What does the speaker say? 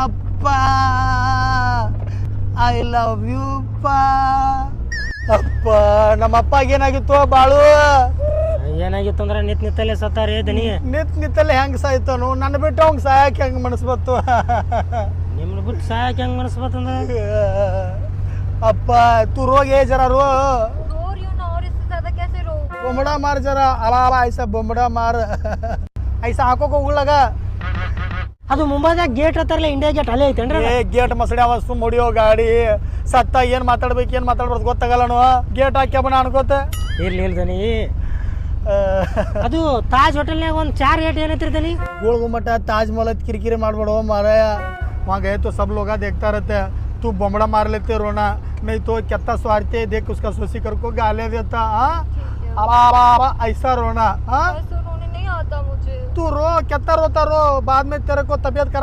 ಅಪ್ಪ I love you ಅಪ್ಪ. ನಮ್ಮ ಅಪ್ಪಗೆ ಏನಾಗಿತ್ತು ಬಾಳು? ಏನಾಗಿತ್ತು ಅಂದ್ರೆ ನಿತ್ತಲ್ಲೇ ಸತ್ತಾರ ದನಿ. ನಿತ್ತಲ್ಲೇ ಹೆಂಗ್ ಸಾಯ್ತಾನು? ನನ್ನ ಬಿಟ್ಟು ಅವ್ನ್ ಸಾಯಕ್ ಹೆಂಗ್ ಮನಸ್ಬತ್ತು? ನಿಮ್ನ ಬಿಟ್ಟು ಸಾಯಕ್ ಹೆಂಗ್ ಮನಸ್ಬತ್ತಂದ್ರ? ಅಪ್ಪ तू रो गए जरा रो रही हूँ ना, और इससे ज्यादा कैसे रो? बोमड़ा मार जरा, अला अला ऐसा बोमड़ा मार ऐसा आंखों को उगड़ लगा. ಅದು ಮುಂಬೈದಾಗ ಗೇಟ್ ಹತ್ತಾರಲ್ಲ, ಇಂಡಿಯಾ ಗೇಟ್ ಅಲ್ಲೇ ಐತೇನ್ರಿ? ಏ ಗೇಟ್ ಮಸಡಿ ಅವ ಸುಮ್ ಹೊಡಿಯೋ ಗಾಡಿ ಸತ್ತ ಏನ್ ಮಾತಾಡ್ಬೇಕು ಏನ್ ಮಾತಾಡ್ಬಾರ್ದು ಗೊತ್ತಾಗಲ್ಲನು. ಗೇಟ್ ಹಾಕ್ಯಾಬಣ ಅನ್ಕೋತ ಇರ್ಲಿ ದನಿ. ಅದು ತಾಜ್ ಹೋಟೆಲ್ನಾಗ ಒಂದು ಚಾರ್ ರೇಟ್ ಏನೈತ್ರಿ ದನಿ? गोल गुम्बट ताज महल किरकिरी मारबड़ो माराया. वहाँ गए तो सब लोग देखता रहते. तू बमड़ा मार लेते रोना, नहीं तो कितना स्वार्थी देख उसका सोसी कर को गाले देता. ऐसा रोना. ऐसे रोने नहीं आता मुझे. तू रो, कितना रोता रो, बाद में तेरे को तबीयत